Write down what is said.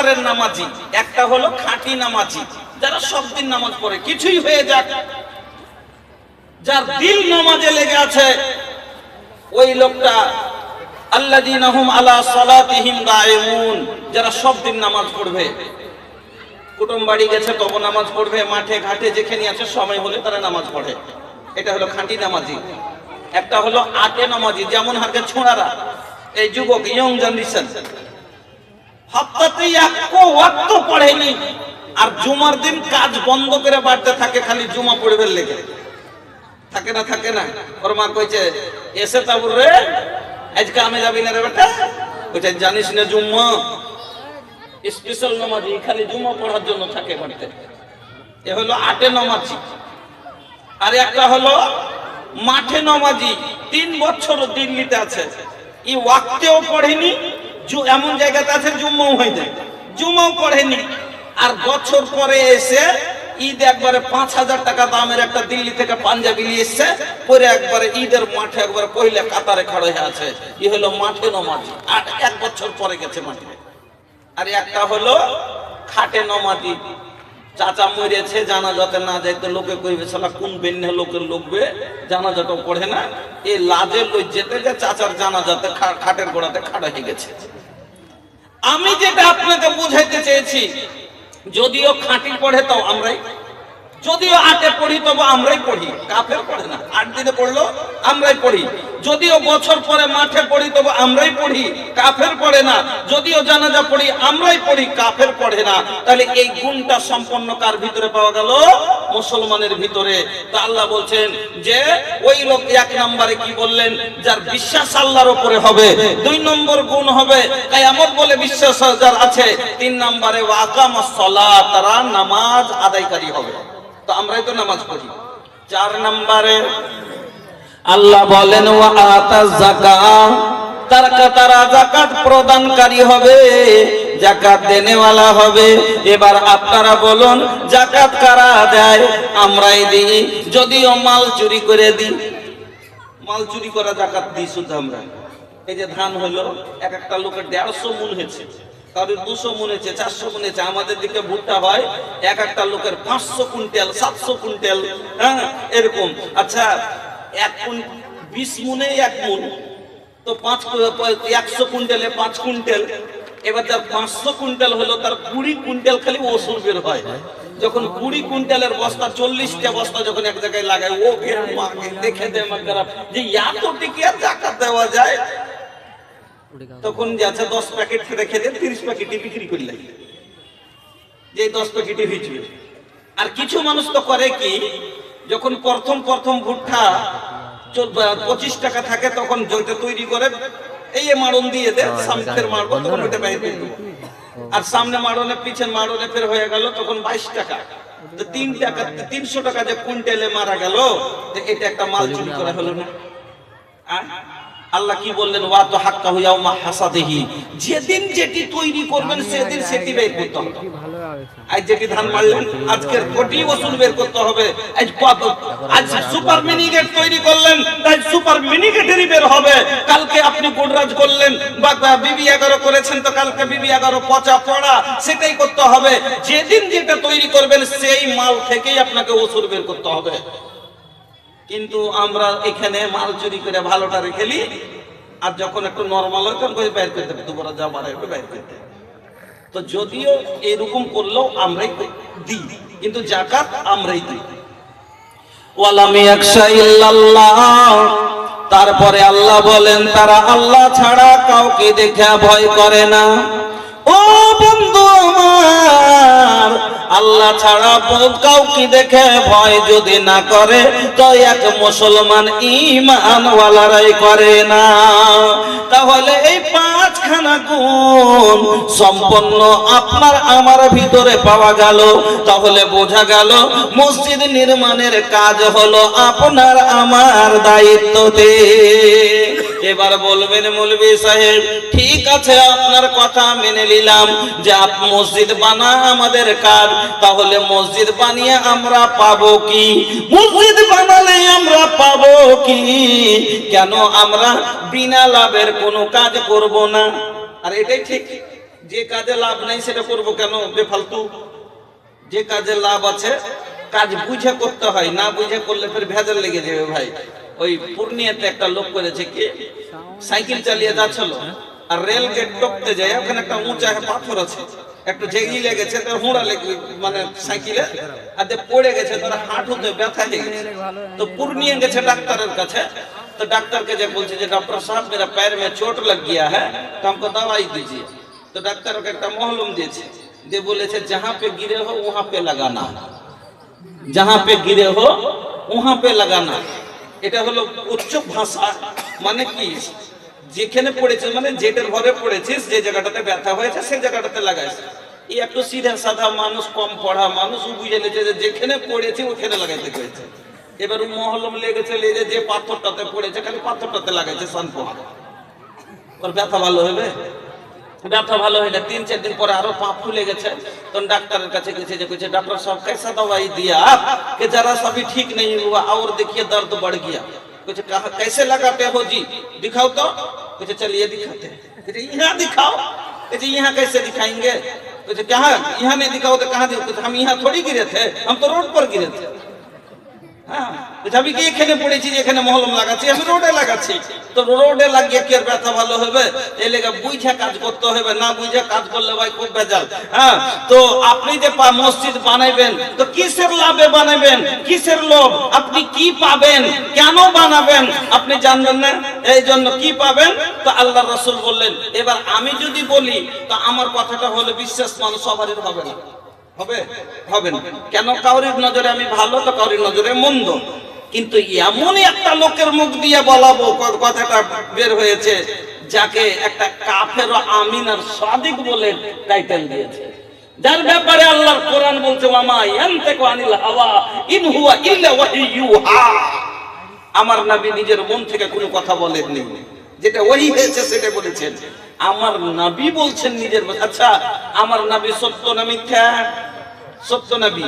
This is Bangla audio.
প্রকারের নামাজি। একটা হলো খাঁটি নামাজি, যারা সব দিন নামাজ পড়ে, কিছুই হয়ে যাক, যার দিল নামাজে লেগে আছে, ওই লোকটা আল্লাযীনা হুম আলা সালাতিহিম দাঈমুন, যারা সব দিন নামাজ পড়বে, কুটুম বাড়ি গেছে তবে নামাজ পড়বে, মাঠে ঘাটে যেখানে আছে সময় হলে তারা নামাজ পড়ে, এটা হলো খাঁটি নামাজি। একটা হলো আটে নামাজি, যেমন হাতে ছোঁড়ারা, এই যুবক, ইয়ং জেনারেশন, হপ্তাতে এক ওয়াক্ত পড়েনি, আর জুমার দিন কাজ বন্ধ করে বাড়তে থাকে, খালি জুমা পড়বে লেগে থাকে না, থাকে না। ওর মা কইছে, এসে তাবুর রে, আজকে আমি যাবি না রে বেটা, কইছে জানিস না জুম্মা স্পেশাল নামাজি, খালি জুমা পড়ার জন্য থাকে বাড়তে। এ হলো আটে নামাজি। আর একটা হলো মাঠে নামাজি, 3 বছর দিল্লিতে আছে, এই ওয়াক্তেও পড়েনি, এমন জায়গাতে আছে জুম্মাও হয়ে যায়, জুম্মাও পড়েনি, আর বছর পরে এসে ঈদ একবারে 5,000 টাকা দামের একটা দিল্লি থেকে পাঞ্জাবি নিয়ে এসছে, পরে একবারে ঈদের মাঠে একবারে পহিলা কাতারে খড় হয়ে আছে। ই হলো মাঠে নামাজি, আর 1 বছর পরে গেছে মাঠে। আর একটা হলো খাটে নামাজি, চাচা মরেছে, জানাজাতে না যাইতে লোকে কইবে শালা কোন বেন্নে লোকের লোকবে, জানাজাটাও পড়ে না, এই লাজের লজ্জাতে যে চাচার জানাজাতে খাটের গোড়াতে খাড়া হয়ে গেছে। আমি যেটা আপনাকে বুঝাইতে চেয়েছি, যদিও খাঁটি পড়ে তাও আমরাই, যদিও আটে পড়ি তবু আমরাই পড়ি, কাফের পড়ে না। 8 দিনে পড়লো আমরাই পড়ি, যদিও বছর পরে মাঠে পড়ি তবু আমরাই পড়ি, কাফের পড়ে না। যদিও জানাজা পড়ি আমরাই পড়ি, কাফের পড়ে না। তাহলে এই গুণটা সম্পন্ন কার ভিতরে পাওয়া গেল? মুসলমানের ভিতরে। তো আল্লাহ বলছেন যে ওই লোক 1 নম্বরে কি বললেন? যার বিশ্বাস আল্লাহর উপরে হবে। 2 নম্বর গুণ হবে কিয়ামত বলে বিশ্বাস যার আছে। 3 নম্বরে ওয়া আকামাস সালাত, তারা নামাজ আদায়কারী হবে। তো আমরাই তো নামাজ পড়ি। 4 নম্বরে আল্লাহ বলেন ওয়া আতাজ যাকাত, তারা যাকাত প্রদানকারী হবে, যাকাত দেনেওয়ালা হবে। এবার আপনারা বলুন যাকাত কারা দেয়? আমরাই দিই, যদিও মাল চুরি করে দিই, মাল চুরি করা যাকাত দিই শুধু আমরা। এই যে ধান হলো, এক একটা লোকের 150 মণ হয়েছে, কারোর 200 মণ হয়েছে, 400 মণ হয়েছে। আমাদের দিকে ভুট্টা হয় এক একটা লোকের 500 কুইন্টাল, 700 কুইন্টাল, হ্যাঁ এরকম। আচ্ছা 20 মণে 1 মণ, তো 100 কুইন্টালে 5 কুইন্টাল। এবার যার 500 কুইন্টাল হলো, তার 20 কুইন্টাল খালি ওসুর বের হয়। যখন 20 কুইন্টালের বস্তা, 40টা বস্তা যখন এক জায়গায় লাগায়, ও দেখে দেয় মন খারাপ যে এত টিকিয়া যাকাত দেওয়া যায়। তখন যাচ্ছে 10 প্যাকেট রেখে দিয়ে 30 প্যাকেটই বিক্রি করলে, যে 10 প্যাকেটই হয়েছে। আর কিছু মানুষ তো করে কি, যখন প্রথম ভুট্টা 25 টাকা থাকে, তখন জয়টা তৈরি করে এই মাড়ন দিয়ে দেয়, সামনের মারবো তখন ওইটা বাইরে দেবো, আর সামনে মাড়নে পিছনে মাড়নে ফের হয়ে গেল তখন 22 টাকা। তো 300 টাকা যে কুইন্টালে মারা গেল, এটা একটা মাল চুরি করা হলো না? আল্লাহ কি বললেন? ওয়া তো হাক্কা ইয়াউমা হাসাদিহি, যেদিন যেটি তৈরি করবেন সেদিন সেটি বের করতে হবে। আজ যেটি ধান মারলেন আজকের কোটি ওসুল বের করতে হবে। আজ সুপার মিনিগেট তৈরি করলেন, তাই সুপার মিনিগেটেরই বের হবে। কালকে আপনি গোডরাজ করলেন বা বিবি 11 করেছেন, তো কালকে বিবি 11 পচা পড়া সেটাই করতে হবে। যেদিন যেটা তৈরি করবেন সেই মাল থেকেই আপনাকে ওসুল বের করতে হবে। কিন্তু আমরা এখানে মাল চুরি করে ভালোটা রেখে নি, আর যখন একটু নরমাল হয় তখন বাইর করতে হবে, দুপুরা যা বাড়ায় বাইর করতে। তো যদিও এরকম করলেও আমরাই দিই, কিন্তু যাকাত আমরাই দিই। ওয়ালাম ইয়াখশা ইল্লাল্লাহ, তারপরে আল্লাহ বলেন তারা আল্লাহ ছাড়া কাউকে দেখে ভয় করে না। ও বন্ধু আমার, আল্লাহ ছাড়া কাউকে দেখে ভয় যদি না করে, তো এক মুসলমান ঈমানওয়ালারাই করে না। তাহলে এই 5খানা গুণ সম্পন্ন আপনার আমার ভিতরে পাওয়া গেল। তাহলে বোঝা গেল মসজিদ নির্মাণের কাজ হলো আপনার আমার দায়িত্বতে। এবার বলবেন মৌলভী সাহেব, ঠিক আছে আপনার কথা মেনে নিলাম যে মসজিদ বানা আমাদের কাজ, তাহলে মসজিদ বানিয়ে আমরা পাবো কি? মসজিদ বানালে আমরা পাবো কি? কেন আমরা বিনা লাভের কোনো কাজ করব না? আর এটাই ঠিক, যে কাজে লাভ নেই সেটা করবো কেন বেফালতু? যে কাজে লাভ আছে কাজ বুঝে করতে হয়, না বুঝে করলে ফের ভেজাল লেগে যাবে ভাই। ওই পূর্ণিয়াতে একটা লোক করেছে কি, সাইকেল চালিয়ে যাচ্ছিল আর রেল গেট টপতে যায়, ওখানে একটা উঁচা পাথর আছে, একটু জেগি লেগেছে, তার হুঁড়া লেগে মানে সাইকেলে আর পড়ে গেছে, তার হাঁটুতে ব্যথা হয়ে গেছে। তো পূর্ণিয়া গেছে ডাক্তারের কাছে। तो डॉक्टर के जब बोलते डॉक्टर साहब मेरा पैर में चोट लग गया है तो हमको दवाई दीजिए। तो डॉक्टर को एक मालूम दे बोले जहाँ पे गिरे हो वहाँ पे लगाना, जहाँ पे गिरे हो वहाँ पे लगाना। এটা হলো উচ্চ ভাষা, মানে কি যেখানে পড়েছে মানে যেটার ঘরে পড়েছিস যে জায়গাটাতে ব্যথা হয়েছে সেই জায়গাটাতে লাগাইস। এই একটু সিধা সাদা মানুষ, কম পড়া মানুষ বুঝে নিয়েছে যে যেখানে পড়েছে ওখানে লাগাইতে হয়েছে। এবার মহলম লেগেছে, লেগে যে পাথরটাতে পড়েছে খালি পাথরটাতে লাগাইছে সানপোহা, ওর ব্যথা ভালো হবে? ব্যথা ভালো হইলে 3-4 दिन পরে আরো পা ফুলে গেছে। তখন ডাক্তারের কাছে গেছে, যে কইছে डॉक्टर साहब कैसा दवाई दिया कि जरा सा भी ठीक नहीं हुआ और देखिए दर्द बढ़ गया। कुछ कहा कैसे लगाते हो जी, दिखाओ तो। कुछ चलिए दिखाते हैं। कहते यहाँ दिखाओ। कहते यहाँ कैसे दिखाएंगे? कुछ कहाँ यहाँ नहीं दिखाओ तो कहाँ दिखाओ? हम यहाँ थोड़ी गिरे थे, हम तो रोड पर गिरे थे। আমি কি এখানে পড়েছি যে এখানে মহলম লাগাচ্ছি? আমি রোডে লাগাচ্ছি। তো রোডে লাগিয়ে কি আর ব্যথা ভালো হবে? এই লেগে বুঝে কাজ করতে হবে, না বুঝে কাজ করলে ভাই খুব বেজাল। হ্যাঁ, তো আপনি যে মসজিদ বানাইবেন তো কিসের লাভে বানাবেন? কিসের লোভ? আপনি কি পাবেন? কেন বানাবেন? আপনি জানবেন না। এই জন্য কি পাবেন তো আল্লাহ রাসূল বললেন। এবার আমি যদি বলি তো আমার কথাটা হলে বিশ্বাস মানুষ সবারই হবে না, হবে হবে না। কেন? কাউরির নজরে আমি ভালো তো কাউরির নজরে মন্দ। কিন্তু এমনই একটা লোকের মুখ দিয়ে বলাবো কথাটা বের হয়েছে যাকে একটা কাফের আমিন আর সাদিক বলে টাইটেল দিয়েছে, যার ব্যাপারে আল্লাহর কোরআন বলছে ওয়ামা ইয়ানতাকু আনিল হাওয়া ইন হুয়া ইল্লা ওয়াহিয়ুহা। আমার নবী নিজের মন থেকে কোনো কথা বলেননি, যেটা ওহী হয়েছে সেটা বলেছেন। আমার নবী বলছেন নিজের। আচ্ছা, আমার নবী সত্য না মিথ্যা? সত্য নবী।